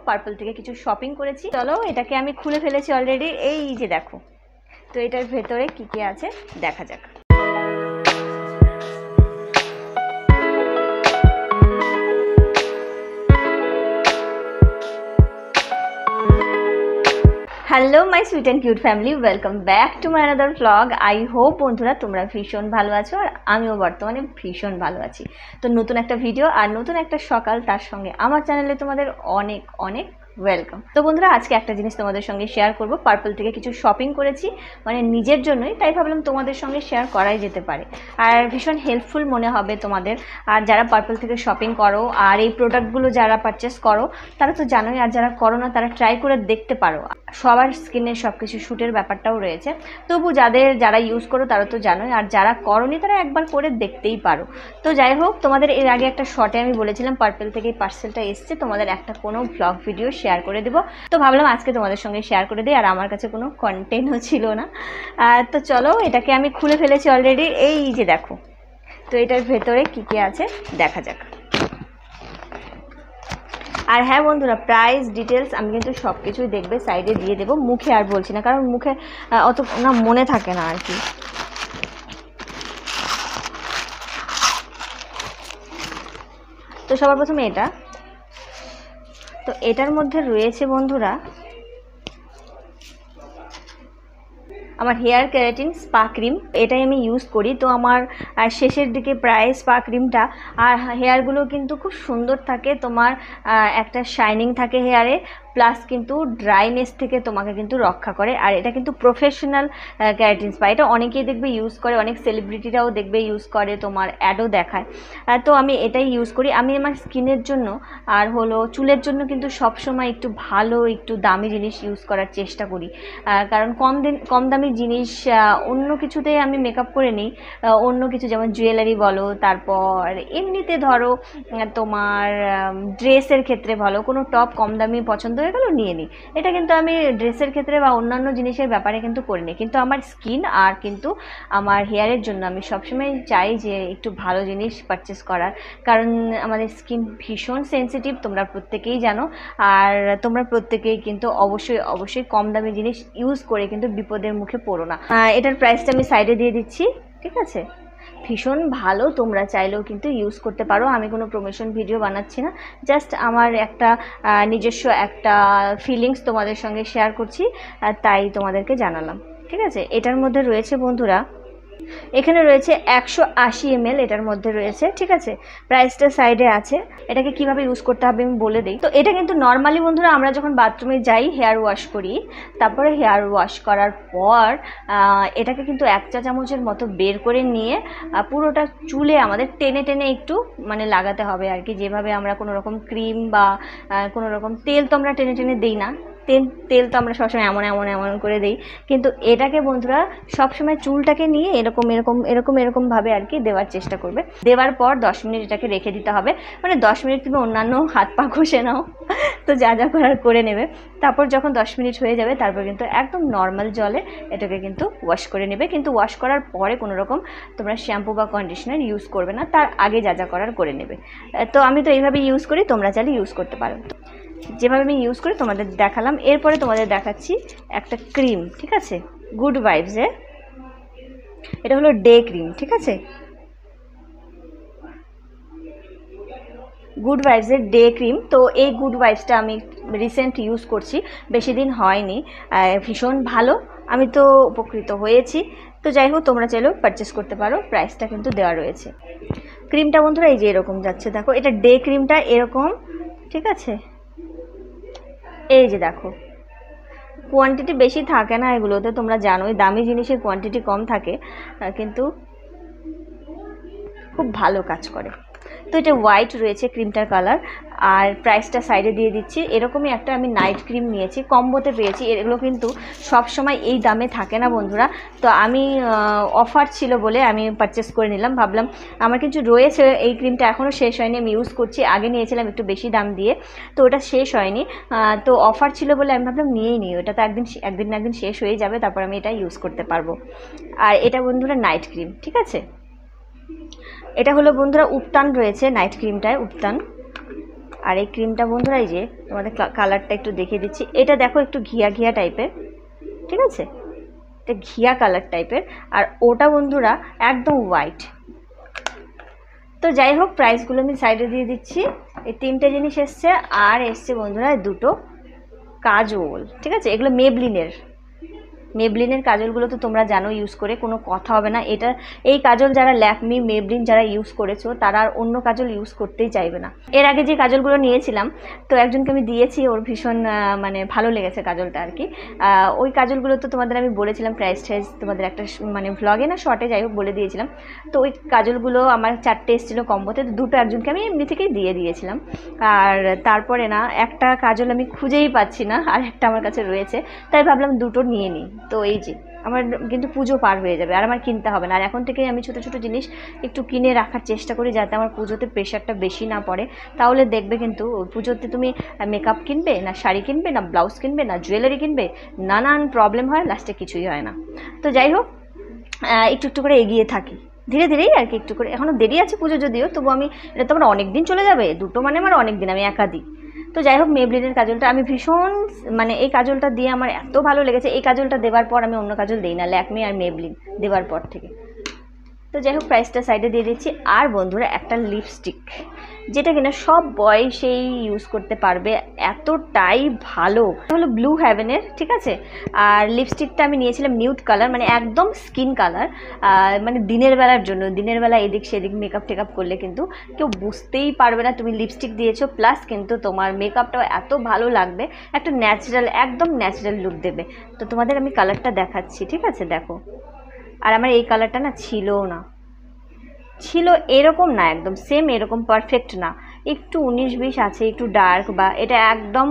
Purple থেকে কিছু shopping করেছি। চলো এটাকে আমি খুলে ফেলেছি অলরেডি, এই যে দেখো। তো এটার ভেতরে কি কি আছে দেখা যাক। Hello my sweet and cute family, welcome back to my another blog. I hope বন্ধুরা তোমরা ভীষণ ভালো আছো, আর আমিও বর্তমানে ভীষণ ভালো আছি। তো নতুন একটা ভিডিও আর নতুন একটা সকাল, তার সঙ্গে আমার চ্যানেলে তোমাদের অনেক অনেক ওয়েলকাম। তো বন্ধুরা আজকে একটা জিনিস তোমাদের সঙ্গে শেয়ার করব। পার্পল থেকে কিছু শপিং করেছি, মানে নিজের জন্যই, তাই ভাবলাম তোমাদের সঙ্গে শেয়ার করাই যেতে পারে আর ভীষণ হেল্পফুল মনে হবে তোমাদের। আর যারা পার্পল থেকে শপিং করো আর এই প্রোডাক্টগুলো যারা পারচেস করো তারা তো জানোই, আর যারা করো না তারা ট্রাই করে দেখতে পারো। সবার স্কিনের সব কিছু শ্যুটের ব্যাপারটাও রয়েছে, তবু যারা ইউজ করো তারা তো জানোই, আর যারা করোনি তারা একবার করে দেখতেই পারো। তো যাই হোক, তোমাদের এর আগে একটা শর্টে আমি বলেছিলাম পার্পল থেকে এই পার্সেলটা এসছে, তোমাদের একটা কোনো ব্লগ ভিডিও শেয়ার করে দেবো। তো ভাবলাম আজকে তোমাদের সঙ্গে শেয়ার করে দিই, আর আমার কাছে কোনো কন্টেন্টও ছিল না। তো চলো এটাকে আমি খুলে ফেলেছি অলরেডি, এই যে দেখো। তো এটার ভেতরে কি কি আছে দেখা যাক। আর হ্যাঁ বন্ধুরা, প্রাইস ডিটেলস আমি কিন্তু সব কিছুই দেখবে সাইডে দিয়ে দেবো, মুখে আর বলছি না, কারণ মুখে অত না মনে থাকে না আর কি। তো সবার প্রথমে এটা, তো এটার মধ্যে রয়েছে বন্ধুরা আমার হেয়ার কেরাটিন স্পা ক্রিম। এটাই আমি ইউজ করি। তো আমার শেষের দিকে প্রায় স্পা ক্রিমটা, আর হেয়ারগুলো কিন্তু খুব সুন্দর থাকে, তোমার একটা শাইনিং থাকে হেয়ারে, প্লাস কিন্তু ড্রাইনেস থেকে তোমাকে কিন্তু রক্ষা করে। আর এটা কিন্তু প্রফেশনাল কেরাটিন স্পা, এটা অনেকেই দেখবে ইউজ করে, অনেক সেলিব্রিটিরাও দেখবে ইউজ করে, তোমার অ্যাডও দেখায়। তো আমি এটাই ইউজ করি। আমি আমার স্কিনের জন্য আর হলো চুলের জন্য কিন্তু সবসময় একটু ভালো, একটু দামি জিনিস ইউজ করার চেষ্টা করি, কারণ কম দামি জিনিস অন্য কিছুতে আমি মেকআপ করে নিই, অন্য কিছু যেমন জুয়েলারি বলো, তারপর এমনিতে ধরো তোমার ড্রেসের ক্ষেত্রে ভালো কোনো টপ কম দামি পছন্দ হয়ে গেল নিয়ে নিই। এটা কিন্তু আমি ড্রেসের ক্ষেত্রে বা অন্যান্য জিনিসের ব্যাপারে কিন্তু করিনি, কিন্তু আমার স্কিন আর কিন্তু আমার হেয়ারের জন্য আমি সবসময় চাই যে একটু ভালো জিনিস পারচেস করার, কারণ আমাদের স্কিন ভীষণ সেন্সিটিভ, তোমরা প্রত্যেকেই জানো। আর তোমরা প্রত্যেকেই কিন্তু অবশ্যই কম দামি জিনিস ইউজ করে কিন্তু বিপদের মুখে পড়ো না। এটার প্রাইসটা আমি সাইডে দিয়ে দিচ্ছি, ঠিক আছে। ভীষণ ভালো, তোমরা চাইলেও কিন্তু ইউজ করতে পারো। আমি কোনো প্রমোশন ভিডিও বানাচ্ছি না, জাস্ট আমার একটা নিজস্ব একটা ফিলিংস তোমাদের সঙ্গে শেয়ার করছি, তাই তোমাদেরকে জানালাম, ঠিক আছে। এটার মধ্যে রয়েছে বন্ধুরা, এখানে রয়েছে 180 ml এটার মধ্যে রয়েছে, ঠিক আছে। প্রাইসটা সাইডে আছে। এটাকে কিভাবে ইউজ করতে হবে আমি বলে দিই। তো এটা কিন্তু নর্মালি বন্ধুরা আমরা যখন বাথরুমে যাই হেয়ার ওয়াশ করি, তারপরে হেয়ার ওয়াশ করার পর এটাকে কিন্তু 1 চা চামচের মতো বের করে নিয়ে পুরোটা চুলে আমাদের টেনে টেনে একটু মানে লাগাতে হবে আর কি। যেভাবে আমরা কোনো রকম ক্রিম বা কোনো রকম তেল তো আমরা টেনে টেনে দিই না, তেল তো আমরা সবসময় এমন করে দিই, কিন্তু এটাকে বন্ধুরা সবসময় চুলটাকে নিয়ে এরকমভাবে আর কি দেওয়ার চেষ্টা করবে। দেওয়ার পর 10 মিনিট এটাকে রেখে দিতে হবে, মানে 10 মিনিট তুমি অন্যান্য হাত পা ঘষে নাও, তো যা করার করে নেবে। তারপর যখন 10 মিনিট হয়ে যাবে তারপর কিন্তু একদম নর্মাল জলে এটাকে কিন্তু ওয়াশ করে নেবে, কিন্তু ওয়াশ করার পরে কোনো রকম তোমরা শ্যাম্পু বা কন্ডিশনার ইউজ করবে না, তার আগে যা করার করে নেবে। তো আমি তো এইভাবে ইউজ করি, তোমরা চাইলে ইউজ করতে পারো। যেভাবে আমি ইউজ করি তোমাদের দেখালাম। এরপরে তোমাদের দেখাচ্ছি একটা ক্রিম, ঠিক আছে, গুড ভাইবসের। এটা হলো ডে ক্রিম, ঠিক আছে, গুড ভাইবসের ডে ক্রিম। তো এই গুড ভাইবসটা আমি রিসেন্ট ইউজ করছি, বেশি দিন হয়নি, ভীষণ ভালো, আমি তো উপকৃত হয়েছি। তো যাই হোক, তোমরা চাইলেও পারচেস করতে পারো, প্রাইসটা কিন্তু দেওয়া রয়েছে। ক্রিমটা বন্ধুরা এই যে এরকম যাচ্ছে, দেখো এটা ডে ক্রিমটা এরকম, ঠিক আছে। এই যে দেখো, কোয়ান্টিটি বেশি থাকে না এগুলোতে, তোমরা জানোই দামি জিনিসের কোয়ান্টিটি কম থাকে, কিন্তু খুব ভালো কাজ করে। তো এটা হোয়াইট রয়েছে ক্রিমটার কালার, আর প্রাইসটা সাইডে দিয়ে দিচ্ছি। এরকমই একটা আমি নাইট ক্রিম নিয়েছি, কম্বোতে পেয়েছি। এগুলো কিন্তু সব সময় এই দামে থাকে না বন্ধুরা, তো আমি অফার ছিল বলে আমি পারচেস করে নিলাম। ভাবলাম আমার কিছু রয়েছে, এই ক্রিমটা এখনও শেষ হয়নি, আমি ইউজ করছি। আগে নিয়েছিলাম একটু বেশি দাম দিয়ে, তো ওটা শেষ হয়নি, তো অফার ছিল বলে আমি ভাবলাম নিয়েই নিই, ওটা তো একদিন না একদিন শেষ হয়ে যাবে, তারপর আমি এটা ইউজ করতে পারবো। আর এটা বন্ধুরা নাইট ক্রিম, ঠিক আছে। এটা হলো বন্ধুরা উপটান রয়েছে নাইট ক্রিমটায়, উপটান। আর এই ক্রিমটা বন্ধুরা, এই যে তোমাদের কালারটা একটু দেখিয়ে দিচ্ছি, এটা দেখো একটু ঘিয়া ঘিয়া টাইপের, ঠিক আছে, এটা ঘিয়া কালার টাইপের, আর ওটা বন্ধুরা একদম হোয়াইট। তো যাই হোক, প্রাইসগুলো আমি সাইডে দিয়ে দিচ্ছি। এই 3টে জিনিস এসছে, আর এসছে বন্ধুরা 2টো কাজল, ঠিক আছে, এগুলো মেবলিনের কাজলগুলো তো তোমরা জানো, ইউজ করে কোনো কথা হবে না। এই কাজল যারা ল্যাকমি, মেবলিন যারা ইউজ করেছো তারা আর অন্য কাজল ইউজ করতেই চাইবে না। এর আগে যে কাজলগুলো নিয়েছিলাম, তো একজনকে আমি দিয়েছি, ওর ভীষণ মানে ভালো লেগেছে কাজলটা আর কি। ওই কাজলগুলো তো তোমাদের আমি বলেছিলাম, প্রাইস তোমাদের একটা মানে ভ্লগে না শর্টে যাই হোক বলে দিয়েছিলাম। তো ওই কাজলগুলো আমার 4টে এসেছিলো কম্বোতে, তো 2টো একজনকে আমি এমনি থেকেই দিয়ে দিয়েছিলাম। আর তারপরে না, একটা কাজল আমি খুঁজেই পাচ্ছি না, আর একটা আমার কাছে রয়েছে, তাই ভাবলাম 2টো নিয়ে নিই। তো এই যে আমার কিন্তু পুজো পার হয়ে যাবে, আর আমার কিনতে হবে না। আর এখন থেকেই আমি ছোটো ছোটো জিনিস একটু কিনে রাখার চেষ্টা করি, যাতে আমার পুজোতে প্রেশারটা বেশি না পড়ে। তাহলে দেখবে কিন্তু পুজোতে তুমি মেকআপ কিনবে না, শাড়ি কিনবে না, ব্লাউজ কিনবে না, জুয়েলারি কিনবে, নানান প্রবলেম হয়, লাস্টে কিছুই হয় না। তো যাই হোক, একটু একটু করে এগিয়ে থাকি, ধীরে ধীরেই আর কি, একটু করে। এখনও দেরি আছে পুজো যদিও, তবু আমি, এটা তো আমার অনেক দিন চলে যাবে, 2টো মানে আমার অনেক দিন, আমি একা দিই। তো যাই হোক, মেবলিনের কাজলটা আমি ভীষণ, মানে এই কাজলটা দিয়ে আমার এত ভালো লেগেছে। এই কাজলটা দেওয়ার পর আমি অন্য কাজল দিই না, ল্যাকমি আর মেবলিন দেওয়ার পর থেকে। তো যাই হোক, প্রাইসটা সাইডে দিয়ে দিচ্ছি। আর বন্ধুরা, একটা লিপস্টিক, যেটা কিনা সব বয়সেই ইউজ করতে পারবে, এতটাই ভালো, হলো ব্লু হেভেনের, ঠিক আছে। আর লিপস্টিকটা আমি নিয়েছিলাম নিউড কালার, মানে একদম স্কিন কালার, মানে দিনের বেলার জন্য। দিনের বেলা এদিক সেদিক মেকআপ টেকআপ করলে কিন্তু কেউ বুঝতেই পারবে না তুমি লিপস্টিক দিয়েছো, প্লাস কিন্তু তোমার মেকআপটাও এত ভালো লাগবে, একটা ন্যাচারাল, একদম ন্যাচারাল লুক দেবে। তো তোমাদের আমি কালারটা দেখাচ্ছি, ঠিক আছে, দেখো। আর আমার এই কালারটা না ছিল এরকম না, একদম সেম এরকম পারফেক্ট না, একটু 19-20 আছে, একটু ডার্ক, বা এটা একদম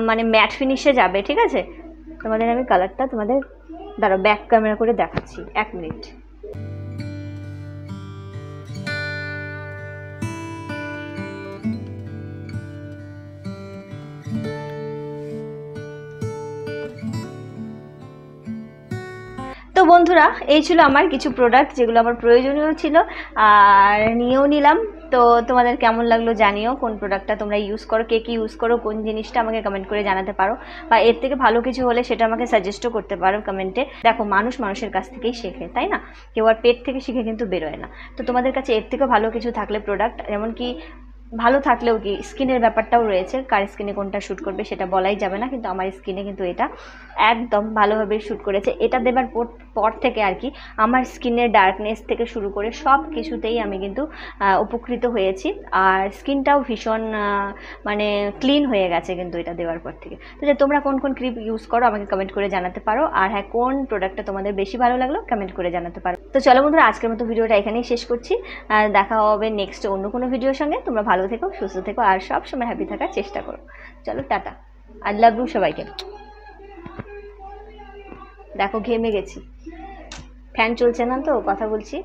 মানে ম্যাট ফিনিশে যাবে, ঠিক আছে। তোমাদের আমি কালারটা দাঁড়াও ব্যাক ক্যামেরা করে দেখাচ্ছি, 1 মিনিট। তো বন্ধুরা, এই ছিল আমার কিছু প্রোডাক্ট যেগুলো আমার প্রয়োজনীয় ছিল, আর নিয়েও নিলাম। তো তোমাদের কেমন লাগলো জানিও, কোন প্রোডাক্টটা তোমরা ইউজ করো, কে কী ইউজ করো, কোন জিনিসটা আমাকে কমেন্ট করে জানাতে পারো, বা এর থেকে ভালো কিছু হলে সেটা আমাকে সাজেস্টও করতে পারো কমেন্টে। দেখো, মানুষের কাছ থেকেই শেখে, তাই না? কেউ আর পেট থেকে শিখে কিন্তু বেরোয় না। তো তোমাদের কাছে এর থেকে ভালো কিছু থাকলে প্রোডাক্ট, যেমন কি ভালো থাকলেও কি স্কিনের ব্যাপারটাও রয়েছে, কার স্কিনে কোনটা শ্যুট করবে সেটা বলাই যাবে না, কিন্তু আমার স্কিনে কিন্তু এটা একদম ভালোভাবে শ্যুট করেছে। এটা দেবার পর থেকে আর কি আমার স্কিনের ডার্কনেস থেকে শুরু করে সব কিছুতেই আমি কিন্তু উপকৃত হয়েছি, আর স্কিনটাও ভীষণ মানে ক্লিন হয়ে গেছে কিন্তু এটা দেওয়ার পর থেকে। তো যে তোমরা কোন কোন ক্রিম ইউজ করো আমাকে কমেন্ট করে জানাতে পারো, আর হ্যাঁ, কোন প্রোডাক্টটা তোমাদের বেশি ভালো লাগলো কমেন্ট করে জানাতে পারো। তো চলো বন্ধুরা, আজকের মতো ভিডিওটা এখানেই শেষ করছি, দেখা হবে নেক্সট অন্য কোনো ভিডিওর সঙ্গে। তোমরা ভালো থেকো, সুস্থ থেকো, আর সব সময় হ্যাপি থাকার চেষ্টা করো। চলো, টাটা, আর লাভ ইউ সবাইকে। দেখো, ঘেমে গেছি, ফ্যান চলছে না তো, কথা বলছি।